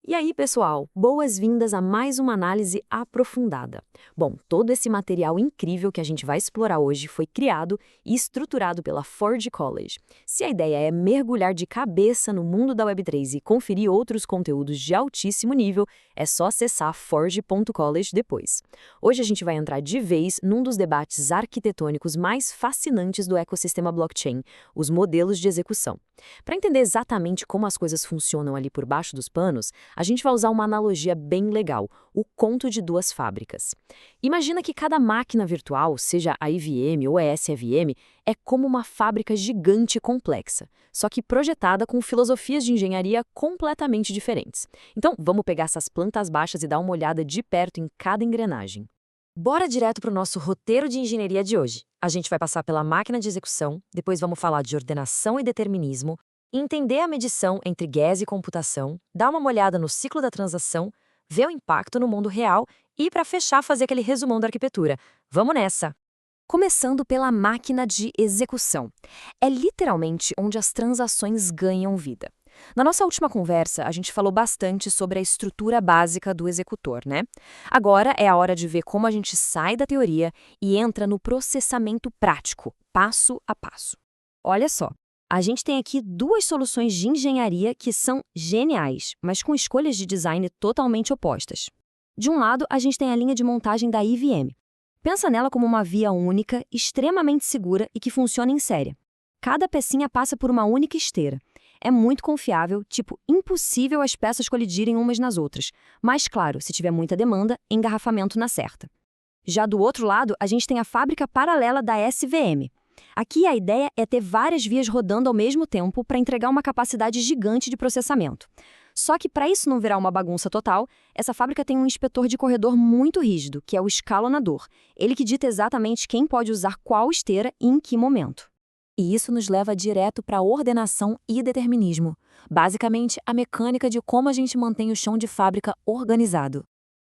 E aí, pessoal, boas-vindas a mais uma análise aprofundada. Bom, todo esse material incrível que a gente vai explorar hoje foi criado e estruturado pela Ford College. Se a ideia é mergulhar de cabeça no mundo da Web3 e conferir outros conteúdos de altíssimo nível, é só acessar ford.college depois. Hoje a gente vai entrar de vez num dos debates arquitetônicos mais fascinantes do ecossistema blockchain, os modelos de execução. Para entender exatamente como as coisas funcionam ali por baixo dos panos, a gente vai usar uma analogia bem legal, o conto de duas fábricas. Imagina que cada máquina virtual, seja a IVM ou a SVM, é como uma fábrica gigante e complexa, só que projetada com filosofias de engenharia completamente diferentes. Então, vamos pegar essas plantas baixas e dar uma olhada de perto em cada engrenagem. Bora direto para o nosso roteiro de engenharia de hoje. A gente vai passar pela máquina de execução, depois vamos falar de ordenação e determinismo, entender a medição entre guess e computação, dar uma olhada no ciclo da transação, ver o impacto no mundo real e, para fechar, fazer aquele resumão da arquitetura. Vamos nessa! Começando pela máquina de execução. É literalmente onde as transações ganham vida. Na nossa última conversa, a gente falou bastante sobre a estrutura básica do executor, né? Agora é a hora de ver como a gente sai da teoria e entra no processamento prático, passo a passo. Olha só, a gente tem aqui duas soluções de engenharia que são geniais, mas com escolhas de design totalmente opostas. De um lado, a gente tem a linha de montagem da IVM. Pensa nela como uma via única, extremamente segura e que funciona em série. Cada pecinha passa por uma única esteira. É muito confiável, tipo, impossível as peças colidirem umas nas outras. Mas, claro, se tiver muita demanda, engarrafamento na certa. Já do outro lado, a gente tem a fábrica paralela da SVM. Aqui a ideia é ter várias vias rodando ao mesmo tempo para entregar uma capacidade gigante de processamento. Só que para isso não virar uma bagunça total, essa fábrica tem um inspetor de corredor muito rígido, que é o escalonador. Ele que dita exatamente quem pode usar qual esteira e em que momento. E isso nos leva direto para a ordenação e determinismo. Basicamente, a mecânica de como a gente mantém o chão de fábrica organizado.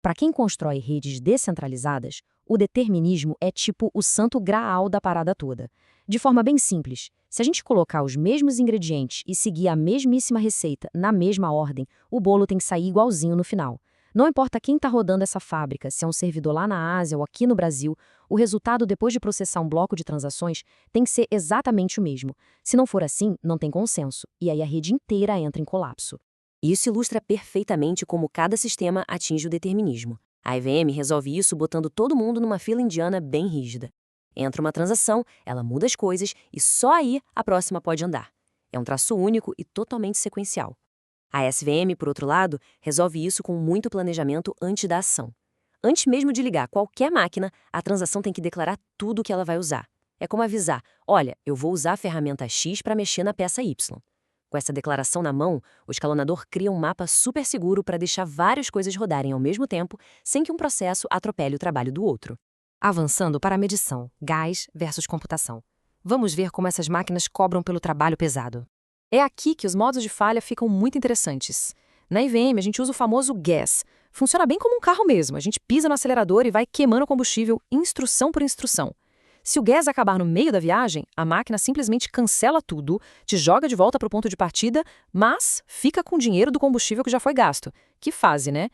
Para quem constrói redes descentralizadas, o determinismo é tipo o santo graal da parada toda. De forma bem simples, se a gente colocar os mesmos ingredientes e seguir a mesmíssima receita na mesma ordem, o bolo tem que sair igualzinho no final. Não importa quem está rodando essa fábrica, se é um servidor lá na Ásia ou aqui no Brasil, o resultado depois de processar um bloco de transações tem que ser exatamente o mesmo. Se não for assim, não tem consenso, e aí a rede inteira entra em colapso. Isso ilustra perfeitamente como cada sistema atinge o determinismo. A IVM resolve isso botando todo mundo numa fila indiana bem rígida. Entra uma transação, ela muda as coisas e só aí a próxima pode andar. É um traço único e totalmente sequencial. A SVM, por outro lado, resolve isso com muito planejamento antes da ação. Antes mesmo de ligar qualquer máquina, a transação tem que declarar tudo o que ela vai usar. É como avisar, olha, eu vou usar a ferramenta X para mexer na peça Y. Com essa declaração na mão, o escalonador cria um mapa super seguro para deixar várias coisas rodarem ao mesmo tempo, sem que um processo atropele o trabalho do outro. Avançando para a medição, gás versus computação. Vamos ver como essas máquinas cobram pelo trabalho pesado. É aqui que os modos de falha ficam muito interessantes. Na IVM, a gente usa o famoso gas. Funciona bem como um carro mesmo. A gente pisa no acelerador e vai queimando combustível instrução por instrução. Se o gas acabar no meio da viagem, a máquina simplesmente cancela tudo, te joga de volta para o ponto de partida, mas fica com o dinheiro do combustível que já foi gasto. Que fase, né?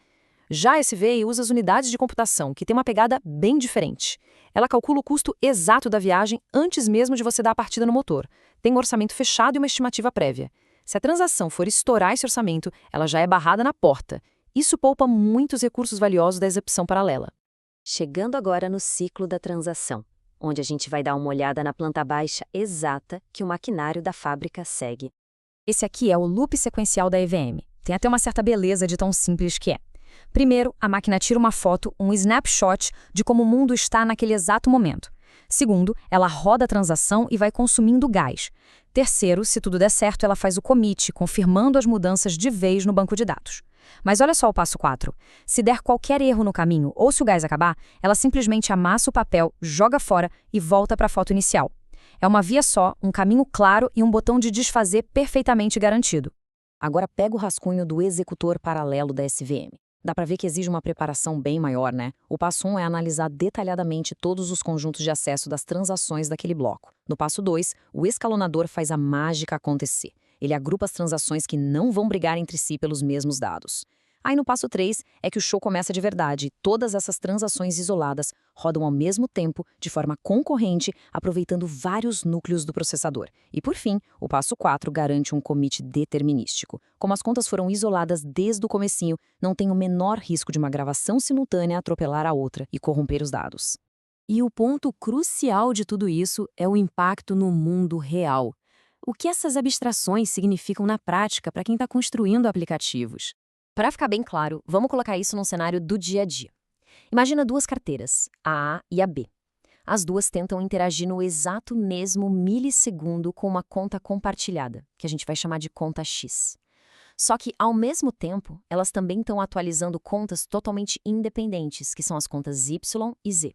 Já a SVI usa as unidades de computação, que tem uma pegada bem diferente. Ela calcula o custo exato da viagem antes mesmo de você dar a partida no motor. Tem um orçamento fechado e uma estimativa prévia. Se a transação for estourar esse orçamento, ela já é barrada na porta. Isso poupa muitos recursos valiosos da execução paralela. Chegando agora no ciclo da transação, onde a gente vai dar uma olhada na planta baixa exata que o maquinário da fábrica segue. Esse aqui é o loop sequencial da EVM. Tem até uma certa beleza de tão simples que é. Primeiro, a máquina tira uma foto, um snapshot de como o mundo está naquele exato momento. Segundo, ela roda a transação e vai consumindo gás. Terceiro, se tudo der certo, ela faz o commit, confirmando as mudanças de vez no banco de dados. Mas olha só o passo 4. Se der qualquer erro no caminho ou se o gás acabar, ela simplesmente amassa o papel, joga fora e volta para a foto inicial. É uma via só, um caminho claro e um botão de desfazer perfeitamente garantido. Agora pega o rascunho do executor paralelo da SVM. Dá para ver que exige uma preparação bem maior, né? O passo 1 é analisar detalhadamente todos os conjuntos de acesso das transações daquele bloco. No passo 2, o escalonador faz a mágica acontecer. Ele agrupa as transações que não vão brigar entre si pelos mesmos dados. Aí no passo 3 é que o show começa de verdade. Todas essas transações isoladas rodam ao mesmo tempo, de forma concorrente, aproveitando vários núcleos do processador. E por fim, o passo 4 garante um commit determinístico. Como as contas foram isoladas desde o comecinho, não tem o menor risco de uma gravação simultânea atropelar a outra e corromper os dados. E o ponto crucial de tudo isso é o impacto no mundo real. O que essas abstrações significam na prática para quem está construindo aplicativos? Para ficar bem claro, vamos colocar isso num cenário do dia a dia. Imagina duas carteiras, a A e a B. As duas tentam interagir no exato mesmo milissegundo com uma conta compartilhada, que a gente vai chamar de conta X. Só que, ao mesmo tempo, elas também estão atualizando contas totalmente independentes, que são as contas Y e Z.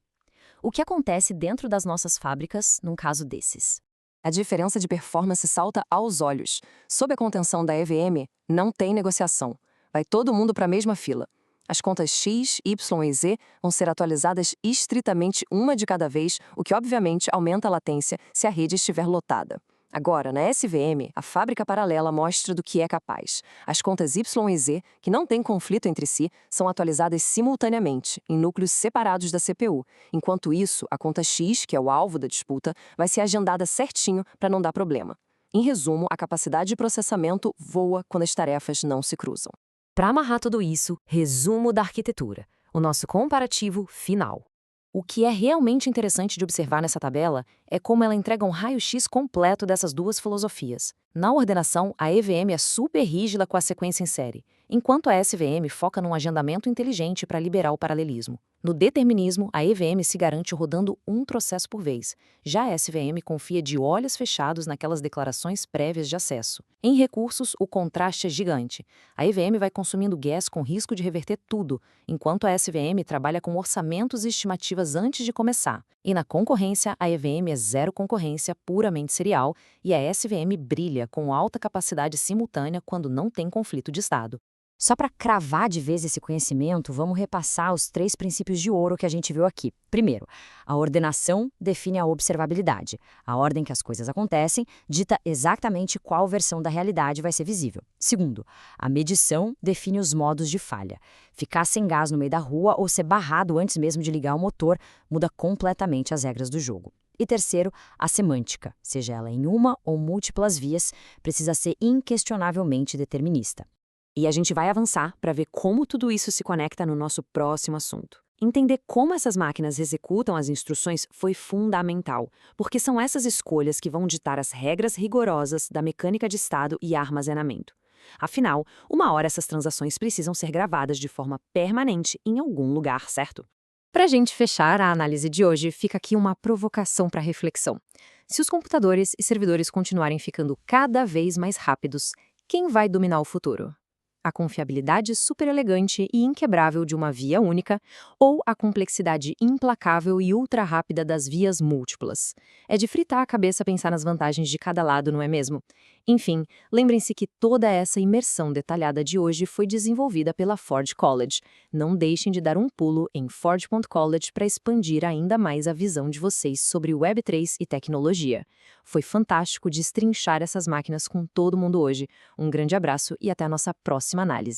O que acontece dentro das nossas fábricas num caso desses? A diferença de performance salta aos olhos. Sob a contenção da EVM, não tem negociação. Vai todo mundo para a mesma fila. As contas X, Y e Z vão ser atualizadas estritamente uma de cada vez, o que obviamente aumenta a latência se a rede estiver lotada. Agora, na SVM, a fábrica paralela mostra do que é capaz. As contas Y e Z, que não têm conflito entre si, são atualizadas simultaneamente, em núcleos separados da CPU. Enquanto isso, a conta X, que é o alvo da disputa, vai ser agendada certinho para não dar problema. Em resumo, a capacidade de processamento voa quando as tarefas não se cruzam. Para amarrar tudo isso, resumo da arquitetura, o nosso comparativo final. O que é realmente interessante de observar nessa tabela é como ela entrega um raio-x completo dessas duas filosofias. Na ordenação, a EVM é super rígida com a sequência em série, enquanto a SVM foca num agendamento inteligente para liberar o paralelismo. No determinismo, a EVM se garante rodando um processo por vez. Já a SVM confia de olhos fechados naquelas declarações prévias de acesso. Em recursos, o contraste é gigante. A EVM vai consumindo gas com risco de reverter tudo, enquanto a SVM trabalha com orçamentos e estimativas antes de começar. E na concorrência, a EVM é zero concorrência, puramente serial, e a SVM brilha com alta capacidade simultânea quando não tem conflito de estado. Só para cravar de vez esse conhecimento, vamos repassar os 3 princípios de ouro que a gente viu aqui. Primeiro, a ordenação define a observabilidade. A ordem que as coisas acontecem dita exatamente qual versão da realidade vai ser visível. Segundo, a medição define os modos de falha. Ficar sem gás no meio da rua ou ser barrado antes mesmo de ligar o motor muda completamente as regras do jogo. E terceiro, a semântica, seja ela em uma ou múltiplas vias, precisa ser inquestionavelmente determinista. E a gente vai avançar para ver como tudo isso se conecta no nosso próximo assunto. Entender como essas máquinas executam as instruções foi fundamental, porque são essas escolhas que vão ditar as regras rigorosas da mecânica de estado e armazenamento. Afinal, uma hora essas transações precisam ser gravadas de forma permanente em algum lugar, certo? Para a gente fechar a análise de hoje, fica aqui uma provocação para reflexão. Se os computadores e servidores continuarem ficando cada vez mais rápidos, quem vai dominar o futuro? A confiabilidade super elegante e inquebrável de uma via única ou a complexidade implacável e ultra rápida das vias múltiplas. É de fritar a cabeça pensar nas vantagens de cada lado, não é mesmo? Enfim, lembrem-se que toda essa imersão detalhada de hoje foi desenvolvida pela Ford College. Não deixem de dar um pulo em ford.college para expandir ainda mais a visão de vocês sobre Web3 e tecnologia. Foi fantástico destrinchar essas máquinas com todo mundo hoje. Um grande abraço e até a nossa próxima análise.